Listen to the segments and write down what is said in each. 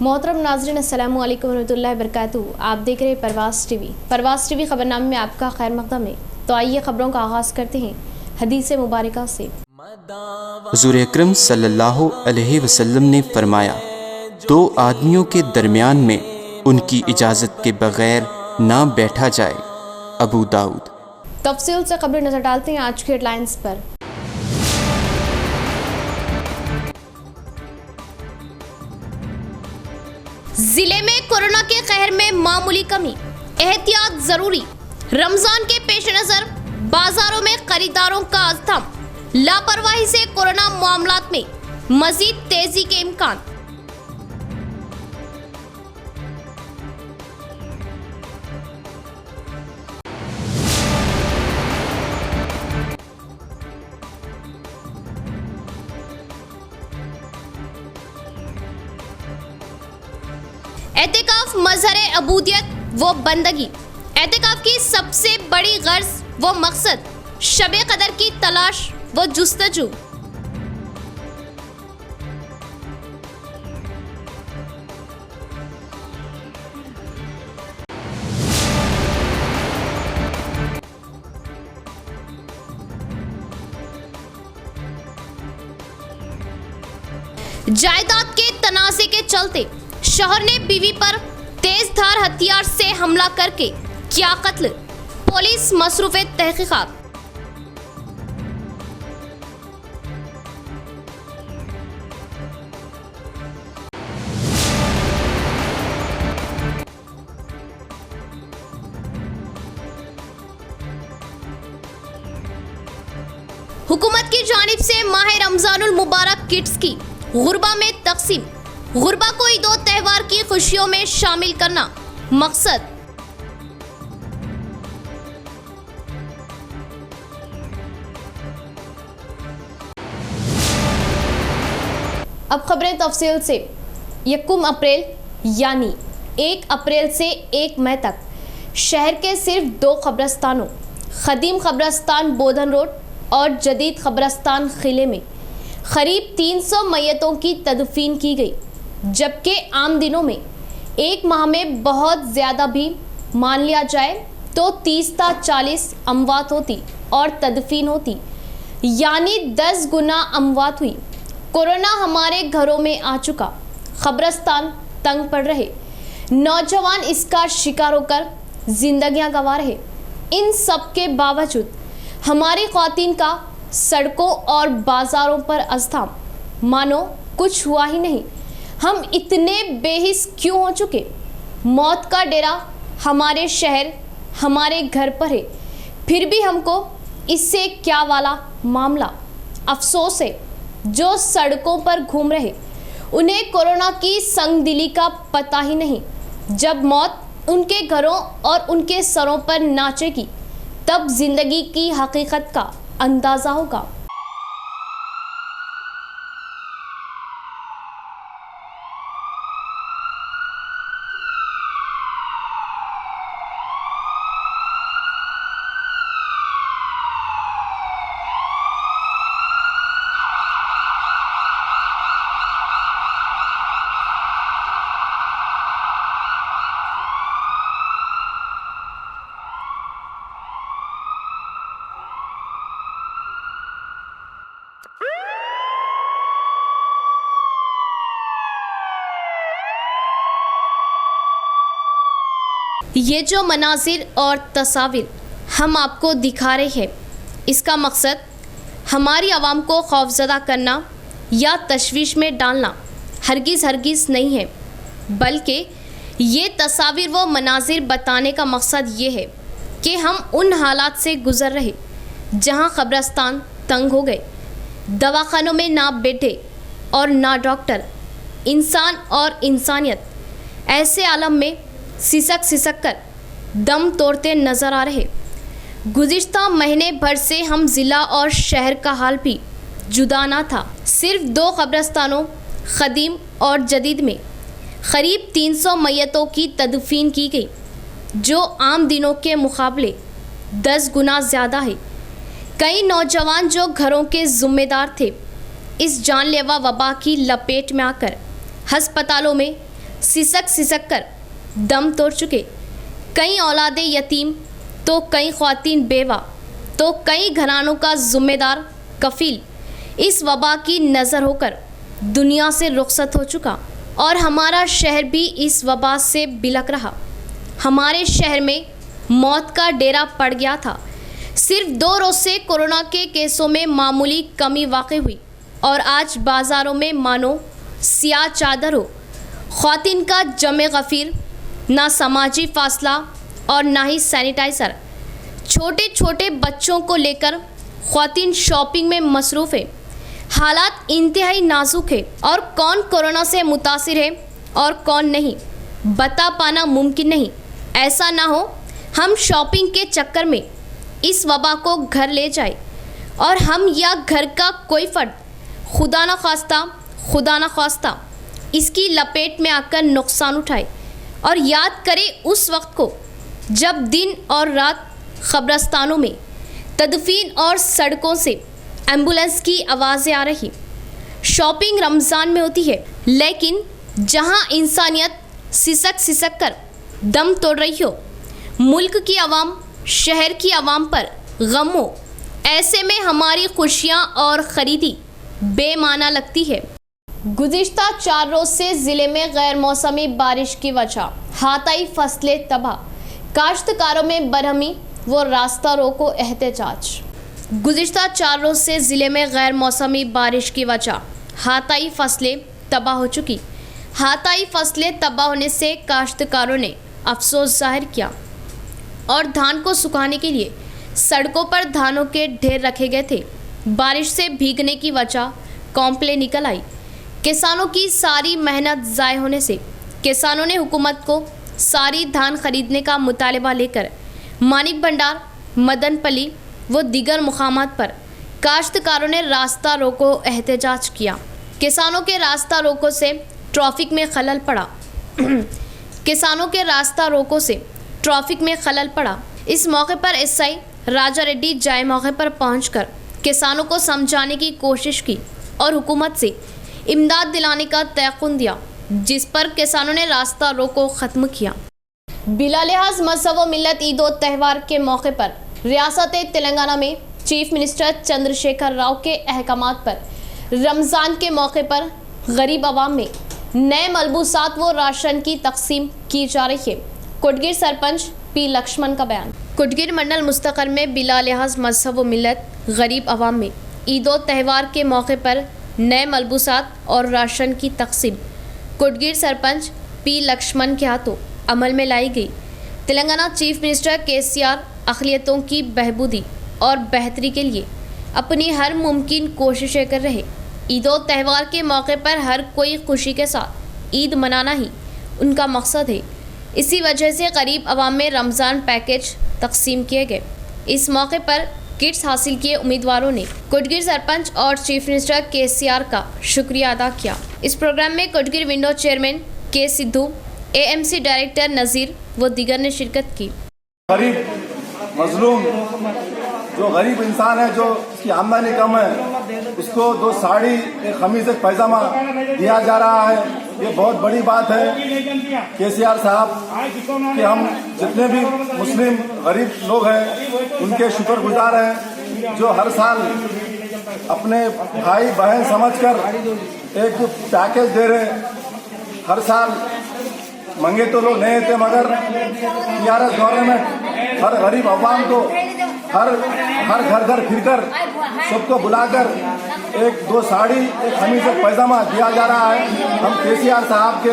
मोहतरम नाज़रीन, अस्सलामु अलैकुम वरहमतुल्लाहि वबरकातुहू। आप देख रहे हैं परवाज़ टीवी। परवाज़ टीवी खबरनामे में आपका खैर मक़दम है। तो आइए खबरों का आगाज़ करते हैं हदीस मुबारका से। हुज़ूर अकरम सल्लल्लाहु अलैहि वसल्लम ने फरमाया, दो आदमियों के दरमियान में उनकी इजाज़त के बग़ैर ना बैठा जाए। अबू दाऊद। तफसील से खबर नज़र डालते हैं आज की हेडलाइंस पर। जिले में कोरोना के कहर में मामूली कमी, एहतियात जरूरी। रमजान के पेश नजर बाजारों में खरीदारों का अज़्दम, लापरवाही से कोरोना मामलात में मजीद तेजी के इम्कान। एतिकाफ मज़हर अबूदियत व बंदगी। एतिकाफ की सबसे बड़ी गर्ज व मकसद शबे कदर की तलाश व जुस्तजू। जायदाद के तनाज़े के चलते शौहर ने बीवी पर तेजधार हथियार से हमला करके किया कत्ल, पुलिस मसरूफ़ तहकीकात। हुकूमत की जानिब से माह रमजानुल मुबारक किट्स की गुरबा में तकसीम। गुरबा को ईद और त्यौहार की खुशियों में शामिल करना मकसद। अब खबरें तफसील से। 1 अप्रैल यानी 1 अप्रैल से 1 मई तक शहर के सिर्फ 2 कब्रस्तानों, खदीम कब्रस्तान बोधन रोड और जदीद कब्रस्तान खिले में करीब 300 मैयतों की तदफीन की गई, जबकि आम दिनों में एक माह में बहुत ज़्यादा भी मान लिया जाए तो 30 ता 40 अमवात होती और तदफीन होती, यानी 10 गुना अमवात हुई। कोरोना हमारे घरों में आ चुका, कब्रस्तान तंग पड़ रहे, नौजवान इसका शिकार होकर जिंदगियां गंवा रहे। इन सब के बावजूद हमारी ख़वातीन का सड़कों और बाज़ारों पर अज़्दम, मानो कुछ हुआ ही नहीं। हम इतने बेहिस क्यों हो चुके? मौत का डेरा हमारे शहर, हमारे घर पर है, फिर भी हमको इससे क्या वाला मामला। अफसोस है जो सड़कों पर घूम रहे, उन्हें कोरोना की संगदिली का पता ही नहीं। जब मौत उनके घरों और उनके सरों पर नाचेगी, तब जिंदगी की हकीकत का अंदाज़ा होगा। ये जो मनाजिर और तस्वीर हम आपको दिखा रहे हैं, इसका मकसद हमारी आवाम को खौफज़दा करना या तशवीश में डालना हरगिज़ नहीं है, बल्कि ये तस्वीर व मनाजिर बताने का मकसद ये है कि हम उन हालात से गुज़र रहे जहाँ कब्रस्तान तंग हो गए, दवाखानों में ना बेटे और ना डॉक्टर, इंसान और इंसानियत ऐसे आलम में सिसक कर दम तोड़ते नज़र आ रहे। गुज़िश्ता महीने भर से हम ज़िला और शहर का हाल भी जुदा ना था। सिर्फ 2 कब्रस्तानों ख़दीम और जदीद में करीब 300 मैयतों की तदफीन की गई, जो आम दिनों के मुकाबले 10 गुना ज़्यादा है। कई नौजवान जो घरों के ज़िम्मेदार थे, इस जानलेवा वबा की लपेट में आकर अस्पतालों में सिसक सिसक कर दम तोड़ चुके। कई औलादे यतीम, तो कई ख्वातीन बेवा, तो कई घरानों का जिम्मेदार कफील इस वबा की नज़र होकर दुनिया से रुखसत हो चुका और हमारा शहर भी इस वबा से बिलक रहा। हमारे शहर में मौत का डेरा पड़ गया था। सिर्फ 2 रोज से कोरोना के केसों में मामूली कमी वाक़ई हुई और आज बाज़ारों में मानो सियाह चादर हो। ख्वातीन का जमे गफ़ीर, ना समाजी फासला और ना ही सैनिटाइज़र। छोटे छोटे बच्चों को लेकर ख्वातीन शॉपिंग में मसरूफ़ है। हालात इंतहाई नाजुक है और कौन कोरोना से मुतासिर है और कौन नहीं बता पाना मुमकिन नहीं। ऐसा ना हो हम शॉपिंग के चक्कर में इस वबा को घर ले जाए और हम या घर का कोई फर्द खुदा न खास्ता इसकी लपेट में आकर नुकसान उठाए और याद करे उस वक्त को जब दिन और रात क़ब्रिस्तानों में तदफीन और सड़कों से एम्बुलेंस की आवाज़ें आ रही। शॉपिंग रमज़ान में होती है, लेकिन जहां इंसानियत सिसक सिसक कर दम तोड़ रही हो, मुल्क की आवाम, शहर की आवाम पर गम हो, ऐसे में हमारी खुशियां और ख़रीदी बेमाना लगती है। गुज़िश्ता 4 रोज़ से ज़िले में गैर मौसमी बारिश की वजह हाताई फसलें तबाह, काश्तकारों में बरहमी व रास्ता रोको एहतजाज। गुज़िश्ता 4 रोज़ से ज़िले में गैर मौसमी बारिश की वजह हाताई फसलें तबाह हो चुकी। हाताई फसलें तबाह होने से काश्तकारों ने अफसोस जाहिर किया और धान को सुखाने के लिए सड़कों पर धानों के ढेर रखे गए थे। बारिश से भीगने की वजह कॉम्प्लेन निकल आई। किसानों की सारी मेहनत ज़ाय होने से किसानों ने हुकूमत को सारी धान खरीदने का मुतालबा लेकर मानिक भंडार, मदनपल्ली व दीगर मुकामात पर काश्तकारों ने रास्ता रोको एहतजाज किया। किसानों के रास्ता रोको से ट्रैफिक में खलल पड़ा। किसानों के रास्ता रोको से ट्रैफिक में खलल पड़ा। इस मौके पर एसआई राजा रेड्डी जाए मौके पर पहुंचकर किसानों को समझाने की कोशिश की और हुकूमत से इमदाद दिलाने का तयक़ुन दिया, जिस पर किसानों ने रास्ता रोको ख़त्म किया। बिला लिहाज मज़हब व मिल्लत ईद उल त्यौहार के मौके पर रियासत तेलंगाना में चीफ मिनिस्टर चंद्रशेखर राव के अहकामात पर रमज़ान के मौके पर गरीब आवाम में नए मलबूसात व राशन की तकसीम की जा रही है। कोटगिर सरपंच पी लक्ष्मण का बयान। कोटगिर मंडल मुस्तक़र में बिला लिहाज मज़हब व मिल्लत गरीब आवाम में ईद उल त्यौहार के मौके पर नए मलबूसात और राशन की तकसीम कोटगिर सरपंच पी लक्ष्मण के हाथों अमल में लाई गई। तेलंगाना चीफ मिनिस्टर केसीआर अक़लियतों की बहबूदी और बेहतरी के लिए अपनी हर मुमकिन कोशिशें कर रहे। ईद उल त्यौहार के मौके पर हर कोई खुशी के साथ ईद मनाना ही उनका मकसद है। इसी वजह से गरीब आवाम में रमज़ान पैकेज तकसीम किए गए। इस मौके पर किट्स हासिल किए उम्मीदवारों ने कोटगिर सरपंच और चीफ मिनिस्टर केसीआर का शुक्रिया अदा किया। इस प्रोग्राम में कोटगिर विंडो चेयरमैन के सिद्धू, एएमसी डायरेक्टर नज़ीर व दीगर ने शिरकत की। गरीब मजलूम जो गरीब इंसान है, जो उसकी आमदनी कम है, उसको 2 साड़ी, एक खमीज, एक पैजामा दिया जा रहा है। ये बहुत बड़ी बात है केसीआर साहब कि हम जितने भी मुस्लिम गरीब लोग हैं उनके शुक्रगुजार हैं, जो हर साल अपने भाई बहन समझकर एक पैकेज दे रहे। हर साल मंगे तो लोग नहीं थे, मगर टीआरएस गवर्नमेंट हर गरीब अवाम को हर घर फिरकर सबको बुलाकर 1-2 साड़ी, एक खमीज, एक पैजामा दिया जा रहा है। हम केसीआर साहब के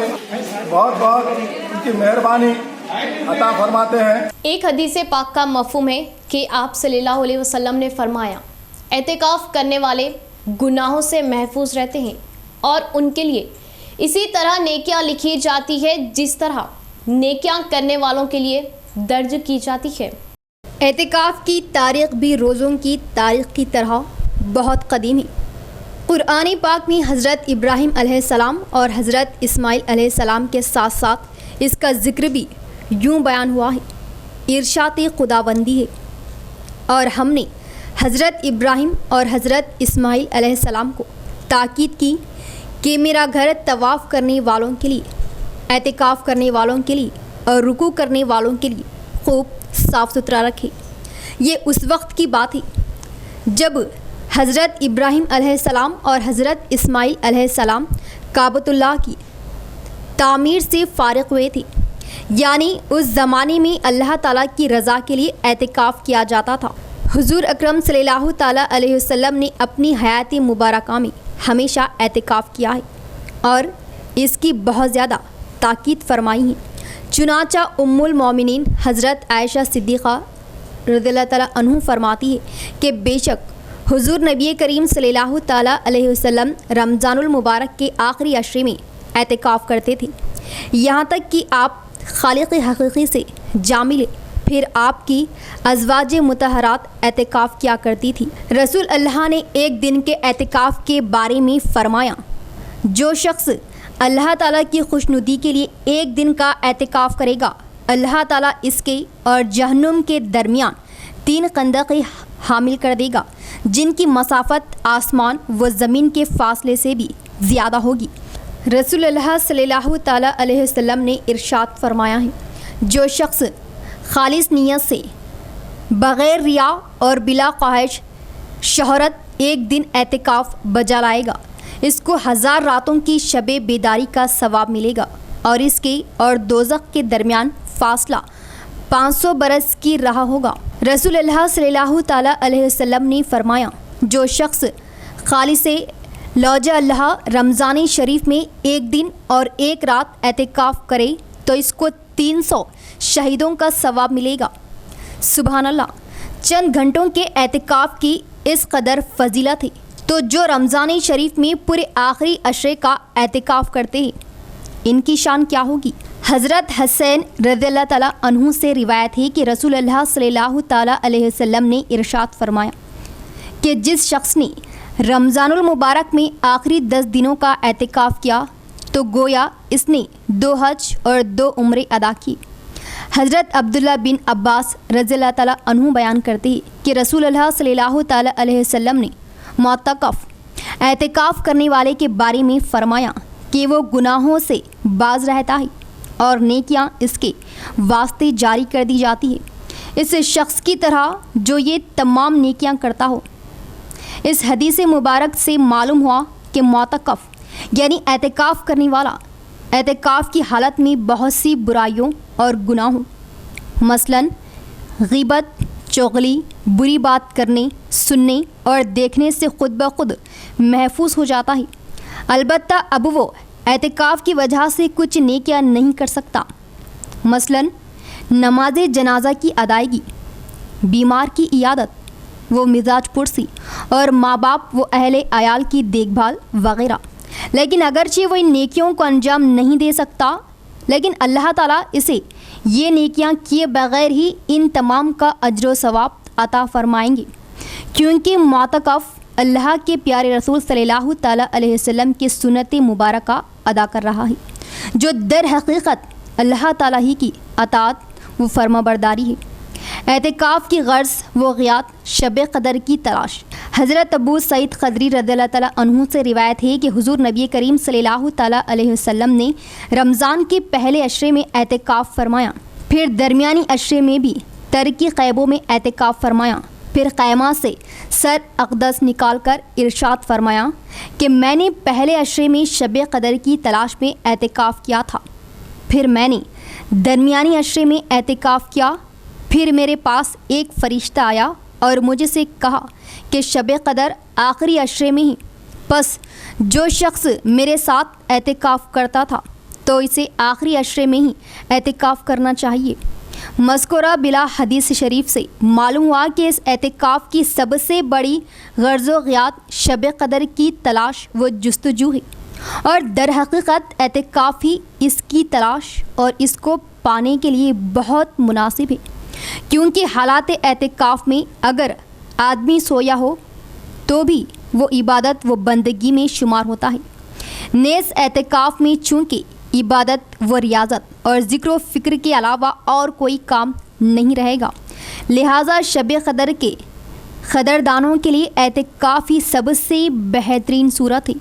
बहुत बहुत उनकी मेहरबानी अता फरमाते हैं। एक हदीस पाक का मफ़हूम है कि आप सल्लल्लाहु अलैहि वसल्लम ने फरमाया, एतिकाफ़ करने वाले गुनाहों से महफूज रहते हैं और उनके लिए इसी तरह नेकियां लिखी जाती है जिस तरह नेकियां करने वालों के लिए दर्ज की जाती है। एतिकाफ़ की तारीख़ भी रोज़ों की तारीख़ की तरह बहुत कदीम है। कुरान पाक में हज़रत इब्राहीम अलैहिस्सलाम और हज़रत इस्माइल अलैहिस्सलाम के साथ साथ इसका ज़िक्र भी यूँ बयान हुआ है, इरशाद खुदाबंदी है। और हमने हज़रत इब्राहीम और हज़रत इस्माइल अलैहिस्सलाम को ताकीद की कि मेरा घर तवाफ़ करने वालों के लिए एतिकाफ़ करने वालों के लिए और रुकू करने वालों के लिए खूब साफ़ सुथरा रखे। ये उस वक्त की बात है जब हज़रत इब्राहीम अलैहिस्सलाम और हज़रत इस्माईल अलैहिस्सलाम काबतुल्लाह की तामीर से फ़ारिग हुए थे। यानी उस ज़माने में अल्लाह ताला की रज़ा के लिए एतिकाफ़ किया जाता था। हुज़ूर अकरम सल्लल्लाहु ताला अलैहि वसल्लम ने अपनी हयात मुबारका में हमेशा एतिकाफ़ किया है और इसकी बहुत ज़्यादा ताकीद फरमाई है। चुनाचा उम्मुल मोमिनीन हज़रत आयशा सिद्दीक़ा रज़ियल्लाहु ताला अन्हु फरमाती है कि बेशक हुज़ूर नबी करीम सल्लल्लाहु ताला अलैहि वसल्लम रमज़ानुल मुबारक के आखिरी अशरे में एतिकाफ़ करते थे, यहाँ तक कि आप खालिक़ हक़ीक़ी से जा मिले। फिर आपकी अज़वाज मुतहरात एतिकाफ़ किया करती थी। रसूल अल्लाह ने एक दिन के एतिकाफ़ के बारे में फ़रमाया, जो शख्स अल्लाह ताला की खुशनुदी के लिए एक दिन का एतिकाफ़ करेगा, अल्लाह ताला इसके और जहन्नुम के दरमियान 3 खंदक़ें हामिल कर देगा, जिनकी मसाफ़त आसमान व ज़मीन के फ़ासले से भी ज़्यादा होगी। रसूलुल्लाह सल्लल्लाहु ताला अलैहि वसल्लम ने इरशाद फरमाया है, जो शख्स खालिस नियत से बग़ैर रिया और बिला ख्वाहिश शोहरत एक दिन एतिकाफ़ बजा लाएगा, इसको 1000 रातों की शबे बेदारी का सवाब मिलेगा और इसके और दोज़ख के दरमियान फ़ासला 500 बरस की राह होगा। रसूलुल्लाह सल्लल्लाहु ताला अलैहि वसल्लम ने फरमाया, जो शख्स खालिसे लौजा अल्लाह रमज़ान शरीफ में एक दिन और एक रात एतिकाफ़ करे तो इसको 300 शहीदों का सवाब मिलेगा। सुभान अल्लाह। चंद घंटों के एतिकाफ़ की इस कदर फजीलत है, तो जो रमज़ान शरीफ में पूरे आखिरी अशरे का एतिकाफ़ करते हैं, इनकी शान क्या होगी। हज़रत हसैन रज़ियल्लाहु ताला अन्हु से रिवायत है कि रसूलुल्लाह सल्लल्लाहु ताला अलैहि वसल्लम ने इरशाद फरमाया कि जिस शख्स ने रमज़ानुल मुबारक में आखिरी 10 दिनों का एतिकाफ़ किया तो गोया इसने 2 हज और 2 उम्रे अदा की। हज़रत अब्दुल्ला बिन अब्बास रज़ियल्लाहु ताला अन्हु बयान करते हैं कि रसूलुल्लाह सल्लल्लाहु ताला अलैहि वसल्लम ने मुअतकफ़ एतिकाफ़ करने वाले के बारे में फ़रमाया कि वो गुनाहों से बाज रहता है और नेकियां इसके वास्ते जारी कर दी जाती है, इस शख्स की तरह जो ये तमाम नेकियां करता हो। इस हदीस मुबारक से मालूम हुआ कि मुअतकफ़ यानी एतिकाफ़ करने वाला एतिकाफ़ की हालत में बहुत सी बुराइयों और गुनाहों मसलन ग़ीबत, चुगली, बुरी बात करने, सुनने और देखने से खुद ब खुद महफूज हो जाता है। अलबत्ता अब वो एतिकाफ़ की वजह से कुछ नेकियां नहीं कर सकता, मसलन नमाज जनाजा की अदायगी, बीमार की इयादत, वो मिजाज पुरसी और माँ बाप व अहले आयाल की देखभाल वगैरह। लेकिन अगरचे वो इन नेकियों को अंजाम नहीं दे सकता, लेकिन अल्लाह ताला इसे ये नेकियां किए बगैर ही इन तमाम का अज्र व सवाब अता फरमाएंगे, क्योंकि मुअतकफ़ अल्लाह के प्यारे रसूल सल्लल्लाहु ताला अलैहि वसल्लम की सुन्नत मुबारका अदा कर रहा है, जो दर हकीकत अल्लाह ताला ही की अतात व फर्माबरदारी है। एतिकाफ़ की गर्ज़ व ग़ियात शब क़दर की तलाश। हज़रत अबू सईद ख़दरी रज़ियल्लाहु ताला अन्हु से रिवायत है कि हुज़ूर नबी करीम सल्लल्लाहु ताला अलैहि वसल्लम ने रमज़ान के पहले अशरे में एतिकाफ़ फरमाया, फिर दरमियानी अशरे में भी तरकी क़ैबों में एतिकाफ़ फरमाया, फिर क़ैमा से सर अक़दस निकाल कर इरशाद फरमाया कि मैंने पहले अशरे में शब क़दर की तलाश में एतिकाफ़ किया था, फिर मैंने दरमियानी अशरे में एतिकाफ़ किया, फिर मेरे पास एक फ़रिश्ता आया और मुझसे कहा कि शब क़दर आखिरी अशरे में ही, बस जो शख्स मेरे साथ एतिकाफ़ करता था तो इसे आखिरी अशरे में ही एतिकाफ़ करना चाहिए। मज़कूरा बिला हदीस शरीफ से मालूम हुआ कि इस एतिकाफ़ की सबसे बड़ी गर्ज़ व ग़ियात शब क़दर की तलाश व जुस्तजू है और दर हकीकत एतिकाफ़ ही इसकी तलाश और इसको पाने के लिए बहुत मुनासिब है, क्योंकि हालात एतिकाफ़ में अगर आदमी सोया हो तो भी वो इबादत व बंदगी में शुमार होता है। नेस एतिकाफ़ में चूँकि इबादत व रियाजत और ज़िक्र व फ़िक्र के अलावा और कोई काम नहीं रहेगा, लिहाजा शब क़दर के क़दरदानों के लिए एतिकाफ़ ही सबसे बेहतरीन सूरत है।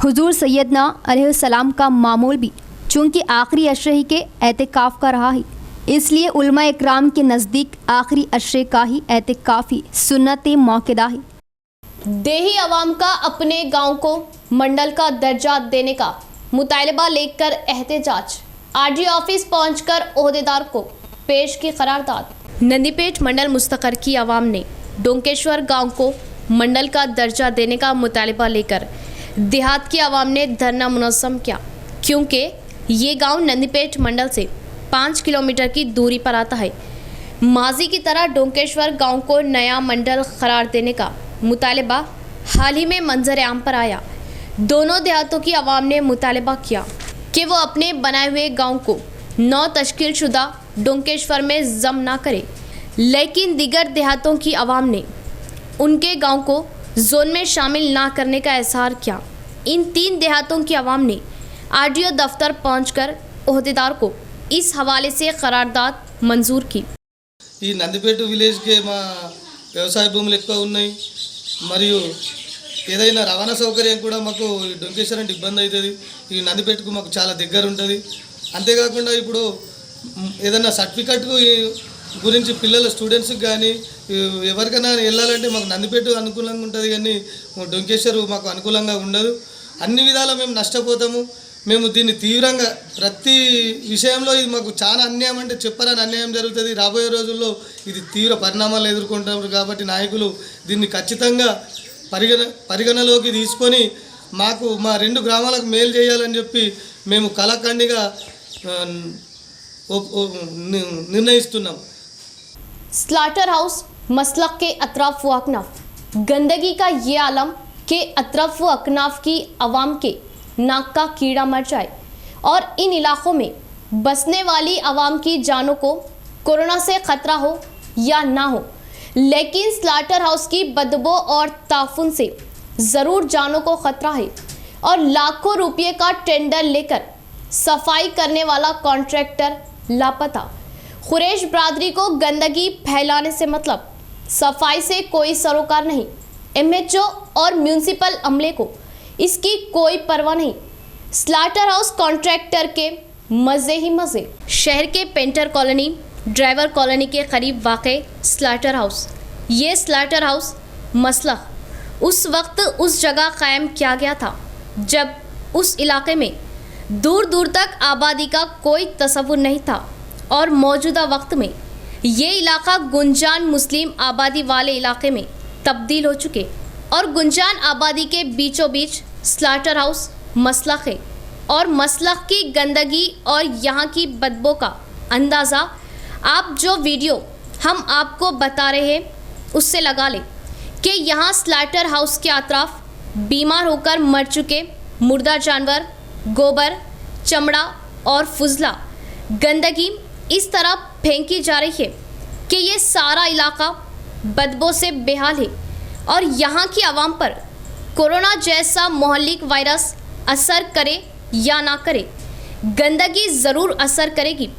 हुज़ूर सैयदना अलैहिस्सलाम का मामूल भी चूँकि आखिरी अशरे ही के एतिकाफ़ का रहा है, इसलिए उलमा इकराम के नज़दीक आखिरी अशरे का ही एतिकाफ़ी सुन्नत मौक़दा है। देही आवाम का अपने गांव को मंडल का दर्जा देने का मुतालबा लेकर एहतजाज। आरडीओ ऑफिस पहुंचकर ओहदेदार को पेश की करारदाद। नंदीपेट मंडल मुस्तकर की आवाम ने डोंकेश्वर गांव को मंडल का दर्जा देने का मुतालबा लेकर देहात की आवाम ने धरना मुनज़्ज़म किया, क्योंकि ये गांव नंदीपेट मंडल से 5 किलोमीटर की दूरी पर आता है। माजी की तरह डोंकेश्वर गांव को नया मंडल करार देने का मुतालबा हाल ही में मंजर आम पर आया। दोनों देहातों की आवाम ने मुतालबा किया कि वो अपने बनाए हुए गांव को नौ तश्कील शुदा डोंकेश्वर में जम ना करे, लेकिन दीगर देहातों की आवाम ने उनके गांव को जोन में शामिल ना करने का इजहार किया। इन 3 देहातों की आवाम ने आरडीओ दफ्तर पहुंचकर ओहदेदार को इस हवाले से करारदाद मंजूर की। ఈ నందిపేట విలేజ్కి మా వ్యవసాయ భూములు ఎక్కువ ఉన్నాయి, మరియు ఏదైనా రవాణా సౌకర్యం కూడా మాకు డొంకేశ్వరం అంటే ఇబ్బంది అవుతుంది। ఈ నందిపేటకు మాకు చాలా దగ్గర ఉంటుంది। అంతేకాకుండా ఇప్పుడు ఏదైనా సర్టిఫికెట్ గురించి పిల్లల స్టూడెంట్స్కి కానీ ఎవరికైనా వెళ్ళాలంటే మాకు నందిపేట అనుకూలంగా ఉంటుంది, కానీ డొంకేశ్వరం మాకు అనుకూలంగా ఉండదు। అన్ని విధాలా మేము నష్టపోతాము। మేము దీన్ని తీవ్రంగా ప్రతి విషయంలో ఇది మాకు చాలా అన్యాయం అంటే చెప్పరాని అన్యాయం జరుగుతుంది। రాబోయే రోజుల్లో ఇది తీవ్ర పరిణామాలు ఎదుర్కొంటారు కాబట్టి నాయకులు దీన్ని ఖచ్చితంగా పరిగణలోకి తీసుకొని మాకు మా 2 గ్రామాలకు మేలు చేయాలని చెప్పి మేము కళాఖండిగా నిర్ణయిస్తున్నాం। स्लाटर हाउस मसलक के अतराफ व अकनाफ, गंदगी का ये आलम के अतराफ व अकनाफ की आवाम के नाक का कीड़ा मर जाए और इन इलाकों में बसने वाली आवाम की जानों को कोरोना से ख़तरा हो या ना हो, लेकिन स्लाटर हाउस की बदबू और ताफुन से ज़रूर जानों को ख़तरा है। और लाखों रुपये का टेंडर लेकर सफाई करने वाला कॉन्ट्रैक्टर लापता। खुरेश बरादरी को गंदगी फैलाने से मतलब, सफाई से कोई सरोकार नहीं। एमएचओ और म्यूनिसिपल अमले को इसकी कोई परवाह नहीं। स्लाटर हाउस कॉन्ट्रैक्टर के मज़े ही मज़े। शहर के पेंटर कॉलोनी, ड्राइवर कॉलोनी के करीब वाक़े स्लाटर हाउस। ये स्लाटर हाउस मसलह उस वक्त उस जगह कायम किया गया था जब उस इलाके में दूर दूर तक आबादी का कोई तसव्वुर नहीं था, और मौजूदा वक्त में ये इलाका गुंजान मुस्लिम आबादी वाले इलाके में तब्दील हो चुके, और गुंजान आबादी के बीचों बीच स्लाटर हाउस मसलख है। और मसलख की गंदगी और यहाँ की बदबू का अंदाज़ा आप जो वीडियो हम आपको बता रहे हैं उससे लगा लें कि यहाँ स्लाटर हाउस के अतराफ बीमार होकर मर चुके मुर्दा जानवर, गोबर, चमड़ा और फुजला गंदगी इस तरह फेंकी जा रही है कि ये सारा इलाका बदबू से बेहाल है। और यहाँ की आवाम पर कोरोना जैसा मोहल्लिक वायरस असर करे या ना करे, गंदगी ज़रूर असर करेगी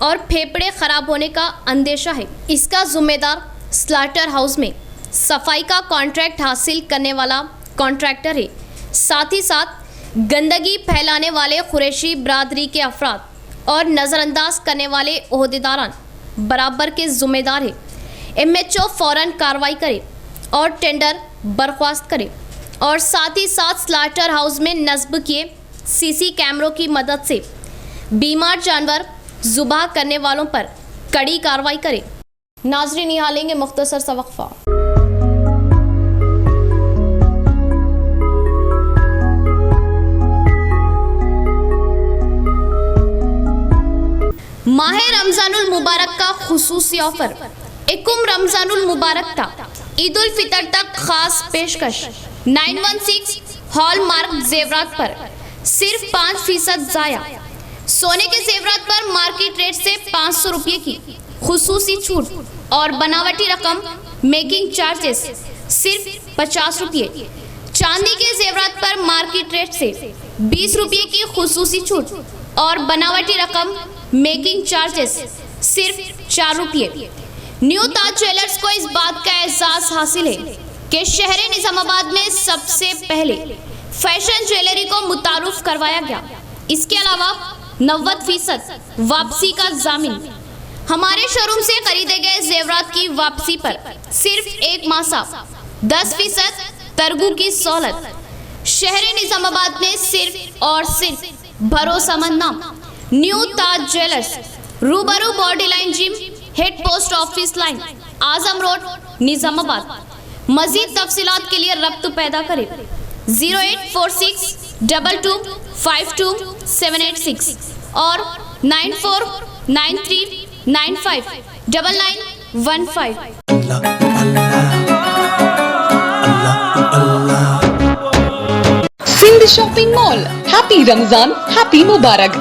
और फेफड़े ख़राब होने का अंदेशा है। इसका ज़िम्मेदार स्लाटर हाउस में सफाई का कॉन्ट्रैक्ट हासिल करने वाला कॉन्ट्रैक्टर है। साथ ही साथ गंदगी फैलाने वाले कुरैशी बरादरी के अफराद और नज़रअंदाज करने वाले ओहदेदारान बराबर के ज़िम्मेदार है। एमएचओ फ़ौरन कार्रवाई करे और टेंडर बर्खास्त करे, और साथ ही साथ स्लाटर हाउस में नस्ब किए सीसी कैमरों की मदद से बीमार जानवर ज़ुबाह करने वालों पर कड़ी कार्रवाई करे। नाज़रीन, यहाँ लेंगे मुख्तसर सा वक्फा। माह रमज़ानुल मुबारक का खुसूसी ऑफर। इकुम रमज़ानुल मुबारक था ईद उल फितर तक खास पेशकश। 916 हॉलमार्क जेवरात पर सिर्फ 5% ज़ाया। सोने के जेवरात पर मार्केट रेट से 500 रुपये की खुसूसी छूट, और बनावटी रकम मेकिंग चार्जेस सिर्फ 50 रुपये। चांदी के जेवरात पर मार्केट रेट से 20 रुपये की खुसूसी छूट, और बनावटी रकम मेकिंग चार्जेस सिर्फ 4 रुपये। न्यू ताज ज्वेलर्स को इस बात का एहसास हासिल है कि शहर निजामाबाद में सबसे पहले फैशन ज्वेलरी को मुतारुफ करवाया गया। इसके अलावा 90% वापसी का जामिन। हमारे शोरूम से खरीदे गए जेवरात की वापसी पर सिर्फ 1 माह साफ, 10% तरगु की सहूलत। शहर निजामाबाद में सिर्फ और सिर्फ भरोसेमंद नाम new Taj jewellers, Rubaru body line gym, head post office line, Azam road, Nizamabad. मजीद तफसीलात के लिए रब्त पैदा करें 0846 22 52 786 और 9493 95 9915। Sindh shopping mall, happy Ramzan, happy मुबारक।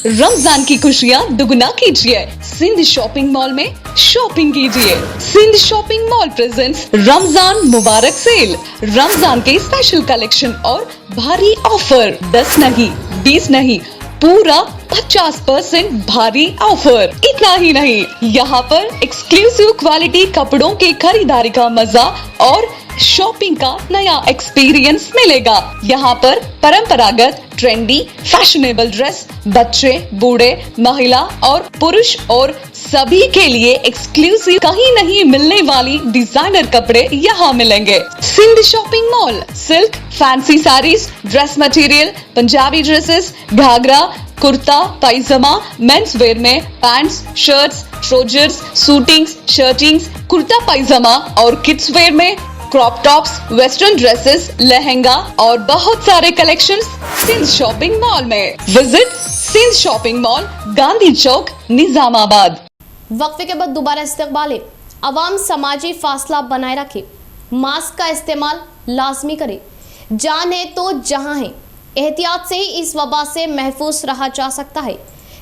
रमजान की खुशियाँ दुगना कीजिए, सिंध शॉपिंग मॉल में शॉपिंग कीजिए। Sindh shopping mall presents Ramzan मुबारक सेल। रमजान के स्पेशल कलेक्शन और भारी ऑफर, 10 नहीं 20 नहीं, पूरा 50% भारी ऑफर। इतना ही नहीं, यहाँ पर एक्सक्लूसिव क्वालिटी कपड़ों के खरीदारी का मजा और शॉपिंग का नया एक्सपीरियंस मिलेगा। यहाँ पर परंपरागत, ट्रेंडी, फैशनेबल ड्रेस बच्चे, बूढ़े, महिला और पुरुष और सभी के लिए एक्सक्लूसिव कहीं नहीं मिलने वाली डिजाइनर कपड़े यहाँ मिलेंगे। Sindh shopping mall, silk, fancy saris, dress material, Punjabi dresses, ghagra, kurta, pyjama, men's wear में pants, shirts, trousers, suitings, shirtings, kurta pyjama और किड्स वेयर में crop tops, western dresses, lehenga और बहुत सारे कलेक्शंस सिंध शॉपिंग मॉल में। Visit Sindh shopping mall, Gandhi Chowk, Nizamabad. वक्फे के बाद दोबारा इस्तेमाल है। अवाम समाजी फासला बनाए रखे, मास्क का इस्तेमाल लाजमी करे। जान है तो जहां है, एहतियात से ही इस वबा से महफूज रहा जा सकता है।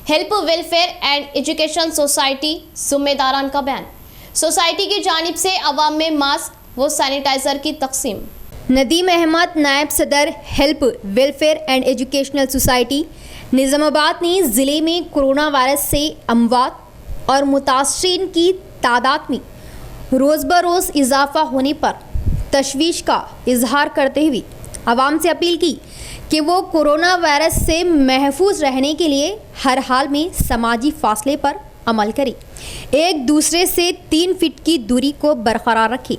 Help welfare and education society जिम्मेदारान का बयान। सोसाइटी की जानिब से अवाम में मास्क व सैनिटाइजर की तकसीम। नदीम अहमद, नायब सदर help welfare and educational society Nizamabad ने ज़िले में कोरोना वायरस से अमवात और मुतासरीन की तादाद में रोज़ ब रोज़ इजाफा होने पर तशवीश का इजहार करते हुए आवाम से अपील की कि वो कोरोना वायरस से महफूज रहने के लिए हर हाल में समाजी फासले पर अमल करें, एक दूसरे से 3 फीट की दूरी को बरकरार रखें,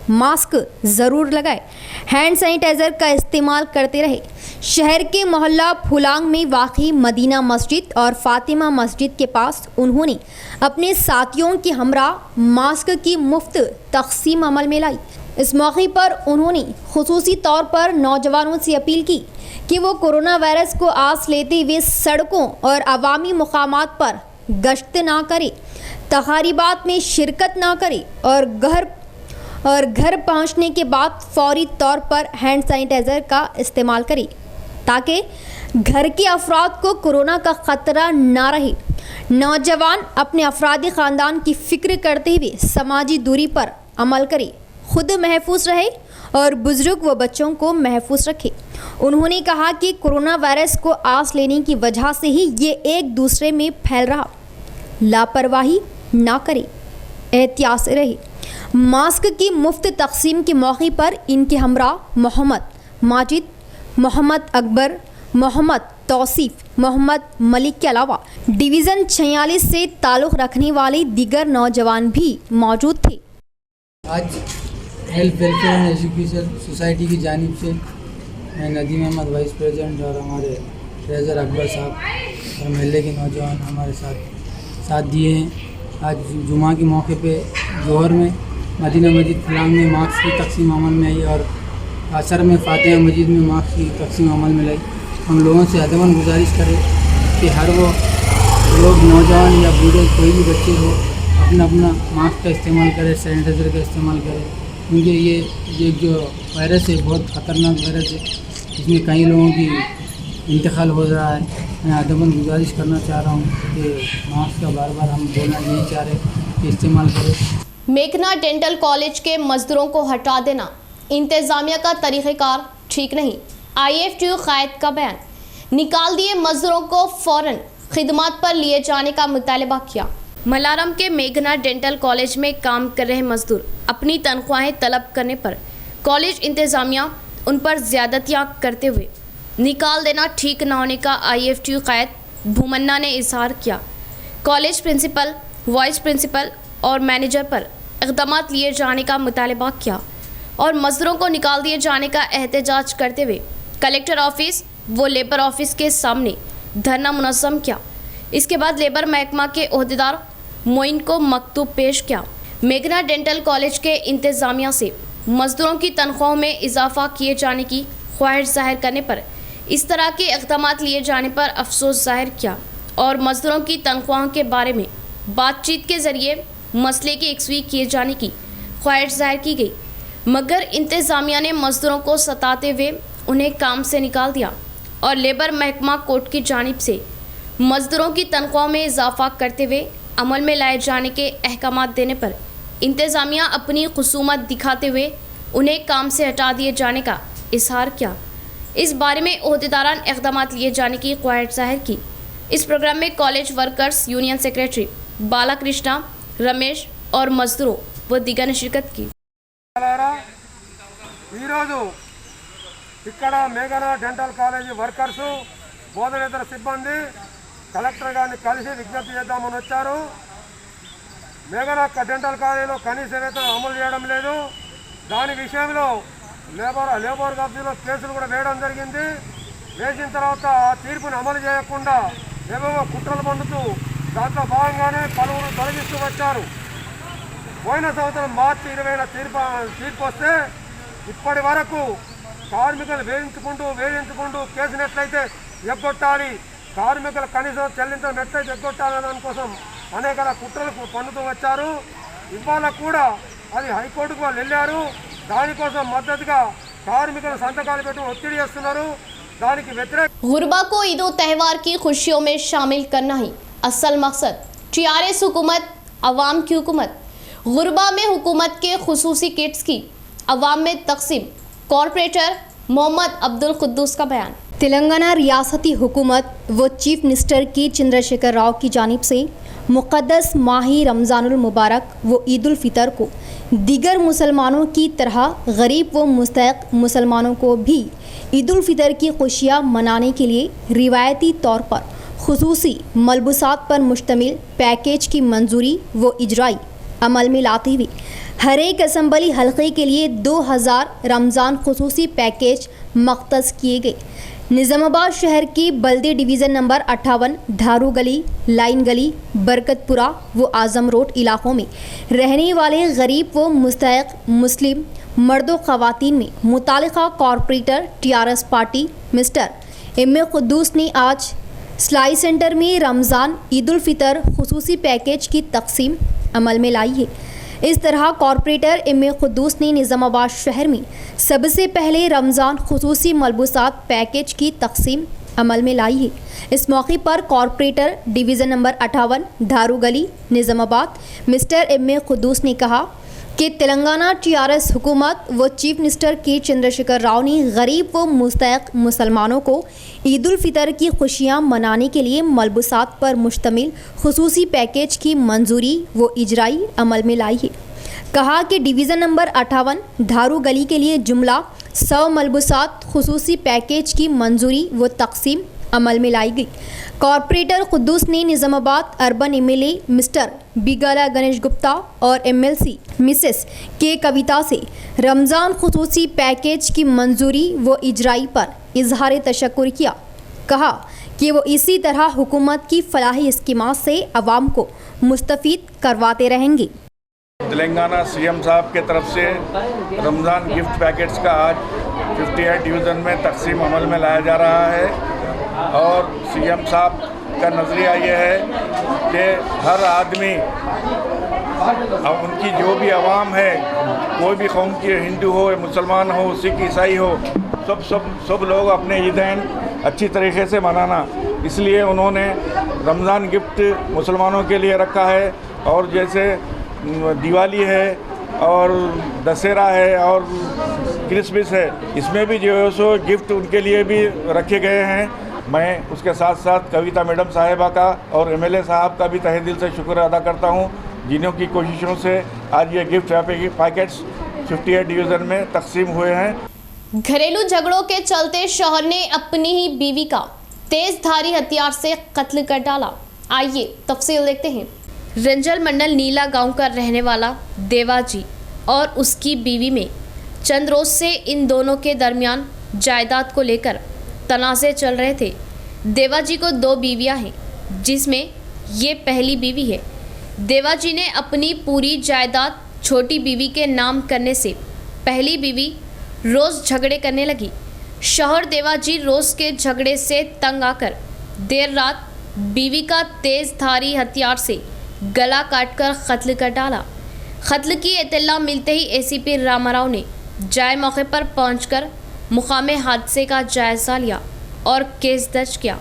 मास्क ज़रूर लगाए, हैंड सैनिटाइज़र का इस्तेमाल करते रहे। शहर के मोहल्ला फुलांग में वाक़ई मदीना मस्जिद और फातिमा मस्जिद के पास उन्होंने अपने साथियों के हमरा मास्क की मुफ्त तकसीम अमल में लाई। इस मौके पर उन्होंने खुसूसी तौर पर नौजवानों से अपील की कि वो कोरोना वायरस को आस लेते हुए सड़कों और अवामी मुकामात पर गश्त ना करें, तकारीबात में शिरकत ना करें और घर पहुंचने के बाद फौरी तौर पर हैंड सैनिटाइज़र का इस्तेमाल करें ताकि घर के अफराद को कोरोना का ख़तरा ना रहे। नौजवान अपने अफरादी ख़ानदान की फ़िक्र करते हुए समाजी दूरी पर अमल करें, खुद महफूज रहे और बुज़ुर्ग व बच्चों को महफूज रखें। उन्होंने कहा कि कोरोना वायरस को आस लेने की वजह से ही ये एक दूसरे में फैल रहा। लापरवाही ना करें, एहतियात से रहे। मास्क की मुफ्त तकसीम के मौके पर इनके हमरा मोहम्मद माजिद, मोहम्मद अकबर, मोहम्मद तौसीफ, मोहम्मद मलिक के अलावा डिवीज़न 46 से ताल्लुक़ रखने वाले दीगर नौजवान भी मौजूद थे। आज health welfare and education society की जानिब से मैं नदीम अहमद वाइस प्रेसिडेंट और हमारे ट्रेजर अकबर साहब और महल्ले के नौजवान हमारे साथ दिए हैं। आज जुमा के मौके पे जोहर में मदीना मस्जिद फुलांग में मास्क की तकसीम अमल में आई और असर में फातिमा मस्जिद में मास्क की तकसीम अमल में लाई। हम लोगों से अदमन गुजारिश करें कि हर वो लोग नौजवान या बूढ़े कोई भी बच्चे हो अपना मास्क का इस्तेमाल करें, सैनिटाइज़र का इस्तेमाल करें, क्योंकि ये जो वायरस है बहुत ख़तरनाक वायरस है, इसमें कई लोगों की इंतकाल हो रहा है। मैं अदमन गुजारिश करना चाह रहा हूँ कि मास्क का बार बार हम बोलना नहीं चाह रहे कि इस्तेमाल करें। मेघना डेंटल कॉलेज के मजदूरों को हटा देना इंतज़ामिया का तरीक़ेकार ठीक नहीं, IFTU क़ायद का बयान। निकाल दिए मजदूरों को फ़ौरन खिदमत पर लिए जाने का मुतालबा किया। मलारम के मेघना डेंटल कॉलेज में काम कर रहे मजदूर अपनी तनख्वाहें तलब करने पर कॉलेज इंतज़ामिया उन पर ज़्यादतियाँ करते हुए निकाल देना ठीक न होने का IFTU क़ायद भूमन्ना ने इजहार किया। कॉलेज प्रिंसिपल, वाइस प्रिंसिपल और मैनेजर पर इक़दामात लिए जाने का मुतालबा किया और मजदूरों को निकाल दिए जाने का एहतजाज करते हुए कलेक्टर ऑफिस व लेबर ऑफिस के सामने धरना मुनज़्ज़म किया। इसके बाद लेबर महकमा के ओहदेदार मोइन को मकतूब पेश किया। मेघना डेंटल कॉलेज के इंतज़ामिया से मजदूरों की तनख्वाहों में इजाफा किए जाने की ख्वाहिश जाहिर करने पर इस तरह के इक़दामात लिए जाने पर अफसोस जाहिर किया और मजदूरों की तनख्वाहों के बारे में बातचीत के ज़रिए मसले की यकसुई किए जाने की ख्वाहिश जाहिर की गई, मगर इंतज़ामिया ने मजदूरों को सताते हुए उन्हें काम से निकाल दिया और लेबर महकमा कोर्ट की जानिब से मजदूरों की तनख्वाहों में इजाफा करते हुए अमल में लाए जाने के अहकामात देने पर इंतज़ामिया अपनी खुसूमत दिखाते हुए उन्हें काम से हटा दिए जाने का इजहार किया। इस बारे में ओहदेदारान इक़दामात लिए जाने की ख्वाहिश जाहिर की। इस प्रोग्राम में college workers union secretary Balakrishna, Ramesh और मजदूरों व दिगर ने शिरकत की। ఇక్కడ మేఘనా డెంటల్ కాలేజీ వర్కర్స్ బోధనేతర సిబ్బంది కలెక్టర్ గారిని కలిసి విజ్ఞప్తి చేద్దామని వచ్చారు. మేఘనా డెంటల్ కాలేజీలో కనీస వేతనం అమలు చేయడం లేదు. దాని విషయంలో లేబర్ కబ్జీలో కేసులు కూడా వేయడం జరిగింది. వేసిన తర్వాత ఆ తీర్పుని అమలు చేయకుండా ఏవేవో కుట్రలు పండుతూ దాంట్లో భాగంగానే పలువురు తొలగిస్తూ వచ్చారు. పోయిన సంవత్సరం మార్చి 20న తీర్పు వస్తే ఇప్పటి వరకు కార్మికులు వేధించుకుంటూ కేసునట్లయితే ఎగ్గొట్టాలి, కార్మికులు కనీసం చెల్లించినట్లయితే ఎగ్గొట్టాలనే దానికోసం అనేక కుట్రలు పన్నుతూ వచ్చారు. ఇవాళ కూడా అది హైకోర్టుకు వాళ్ళు వెళ్ళారు. దానికోసం మద్దతుగా కార్మికులు సంతకాలు పెట్టి ఒత్తిడి చేస్తున్నారు. దానికి వ్యతిరేక गुरबा को ईदो त्यौहार की खुशियों में शामिल करना ही असल मकसद। टीआरएस हुकूमत अवाम की हुकूमत। गुरबा में हुकूमत के खुसूसी किट्स की अवाम में तकसीम। कॉरपोरेटर मोहम्मद अब्दुल कुद्दूस का बयान। तेलंगाना रियासती हुकूमत व चीफ मिनिस्टर के चंद्रशेखर राव की जानिब से मुक़द्दस माही रमज़ानुल मुबारक व ईद उल फितर को दीगर मुसलमानों की तरह गरीब व मुस्तहिक़ मुसलमानों को भी ईद उल फितर की खुशियाँ मनाने के लिए रिवायती तौर पर खुसूसी मलबूसात पर मुश्तमिल पैकेज की मंजूरी व इजराई अमल में लाते हुए हर एक असम्बली हल्के के लिए 2000 रमज़ान खुसूसी पैकेज मख्तस किए गए। निज़ामाबाद शहर की बल्दी डिवीज़न नंबर 58, धारू गली, लाइन गली, बरकतपुरा व आज़म रोड इलाकों में रहने वाले गरीब व मुस्तहिक़ मुस्लिम मर्दों ख़वातीन में मुतालिका corporator TRS party mister M A Quddus ने आज सिलाई सेंटर में रमज़ान ईद उल फितर खुसूसी पैकेज की तकसीम अमल में लाई है। इस तरह कॉरपोरेटर एम ए कुद्दूस ने निज़ामाबाद शहर में सबसे पहले रमज़ान खुसूसी मलबूसात पैकेज की तकसीम अमल में लाई है। इस मौके पर कॉरपोरेटर डिवीज़न नंबर 58, धारू गली, Nizamabad mister M A Quddus ने कहा कि तेलंगाना टीआरएस हुकूमत व चीफ मिनिस्टर के चंद्रशेखर राव ने गरीब व मुस्तहिक़ मुसलमानों को ईद उल फितर की खुशियाँ मनाने के लिए मलबूसात पर मुश्तमिल खुसूसी पैकेज की मंजूरी व इजराई अमल में लाई है। कहा कि डिवीज़न नंबर 58 धारू गली के लिए जुमला 100 मलबूसात खुसूसी पैकेज की मंजूरी व तकसीम अमल में लाई गई। कॉरपोरेटर कुद्दूस ने Nizamabad urban MLA mister Bigala Ganesh Gupta और एमएलसी मिसेस के कविता से रमज़ान खुसूसी पैकेज की मंजूरी व इजराई पर इजहार तशक्कुर किया। कहा कि वो इसी तरह हुकूमत की फलाही स्कीमात से अवाम को मुस्तफ़ीद करवाते रहेंगे। तेलंगाना सीएम साहब के तरफ से रमज़ान गिफ्ट पैकेट्स का आज 58 डिवीज़न में तकसीम अमल में लाया जा रहा है और सीएम साहब का नज़रिया ये है कि हर आदमी अब उनकी जो भी आवाम है, कोई भी कौम की, हिंदू हो, मुसलमान हो, सिख, ईसाई हो, सब लोग अपने ईदैन अच्छी तरीके से मनाना, इसलिए उन्होंने रमज़ान गिफ्ट मुसलमानों के लिए रखा है। और जैसे दिवाली है और दशहरा है और क्रिसमस है, इसमें भी जो है सो गिफ्ट उनके लिए भी रखे गए हैं। मैं उसके साथ साथ कविता मैडम साहिबा का और एमएलए साहब का भी तहे दिल से शुक्र अदा करता हूं, जिन्हों की कोशिशों से आज ये गिफ्ट पैकेट्स 58 डिवीज़न में तकसीम हुए हैं। घरेलू झगड़ों के चलते शौहर ने अपनी ही बीवी का तेजधारी हथियार से कत्ल कर डाला। आइए तफसील देखते हैं। रंजल मंडल नीला गांव का रहने वाला देवाजी और उसकी बीवी में चंद रोज से इन दोनों के दरमियान जायदाद को लेकर तनाज़े चल रहे थे। देवाजी को 2 बीवियां हैं, जिसमें ये पहली बीवी है। देवाजी ने अपनी पूरी जायदाद छोटी बीवी के नाम करने से पहली बीवी रोज़ झगड़े करने लगी। शौहर देवाजी रोज़ के झगड़े से तंग आकर देर रात बीवी का तेज़धारी हथियार से गला काटकर कत्ल कर डाला। कत्ल की इत्तला मिलते ही एसीपी रामाराव ने जाए मौके पर पहुंचकर मुकामे हादसे का जायज़ा लिया और केस दर्ज किया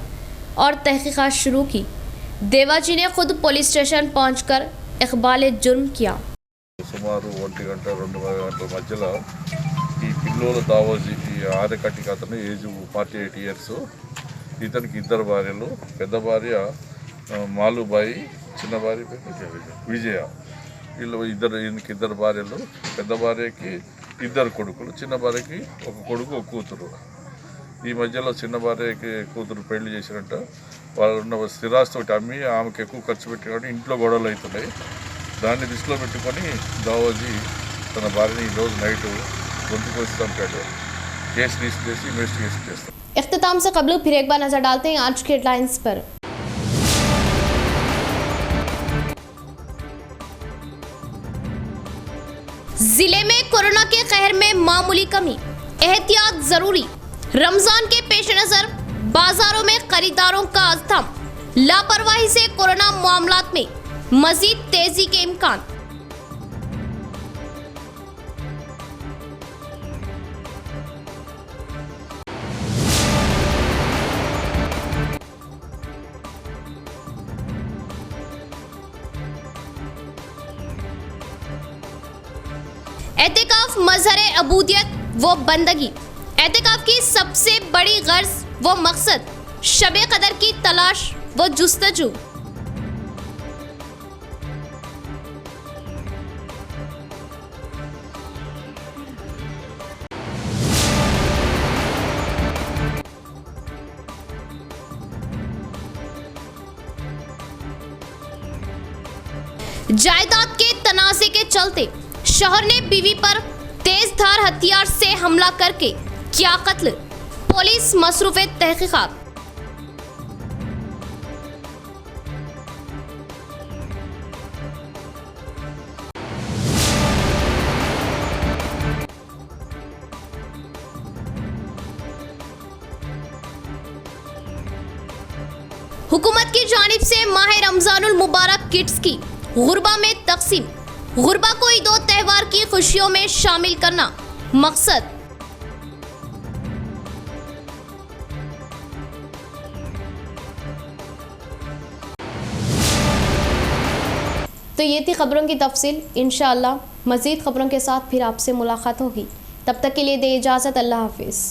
और तहकीकात शुरू की। देवाजी ने खुद पुलिस स्टेशन पहुंचकर इकबाल जुर्म किया। సుమారు 1 గంట 2 గంటల మధ్యలో ఈ పిల్లోల దావోజీ ఈ ఆరకట్టికి అతను ఏజ్ 48 ఇయర్స్, ఇతనికి 2 భార్యలు, పెద్ద భార్య మాలుబాయి, చిన్న భార్య విజయ. వీళ్ళు ఈయనకి 2 భార్యలు, పెద్ద భార్యకి 2 కొడుకులు, చిన్న భార్యకి 1 కొడుకు 1 కూతురు. ఈ మధ్యలో చిన్న భార్యకి కూతురు పెళ్లి చేసినట్ట వాళ్ళు ఉన్న స్థిరాస్తి ఒకటి అమ్మి ఆమెకు ఎక్కువ ఖర్చు పెట్టి కాబట్టి ఇంట్లో గొడవలు అవుతున్నాయి. దాన్ని దృష్టిలో పెట్టుకొని దావోజీ తన భార్యని ఈరోజు నైట్ గొంతు కోసి చంపాడు. కేసు రిజిస్టర్ చేసి ఇన్వెస్టిగేషన్ చేస్తాం। इख्तिताम से कबल फिर एक बार नजर डालते हैं आज के हेडलाइंस पर। जिले में कोरोना के कहर में मामूली कमी, एहतियात जरूरी। रमजान के पेश नजर बाजारों में खरीदारों का अस्तम, लापरवाही से कोरोना मामलात में मजीद तेजी के इम्कान। एतिकाफ मजहर अबूदियत वो बंदगी, एतिकाफ की सबसे बड़ी गर्ज वो मकसद, शबे कदर की तलाश वो जुस्तजू। जायदाद के तनाज़े के चलते शौहर ने बीवी पर तेजधार हथियार से हमला करके किया कत्ल, पुलिस मसरूफ तहकीकात। हुकूमत की जानिब से माह रमजानुल मुबारक किट्स की गुरबा में तकसीम, गुरबा को ईद और त्यौहार की खुशियों में शामिल करना मकसद। तो ये थी खबरों की तफसील। इंशाअल्लाह मज़ीद खबरों के साथ फिर आपसे मुलाकात होगी। तब तक के लिए दे इजाज़त। अल्लाह हाफिज़।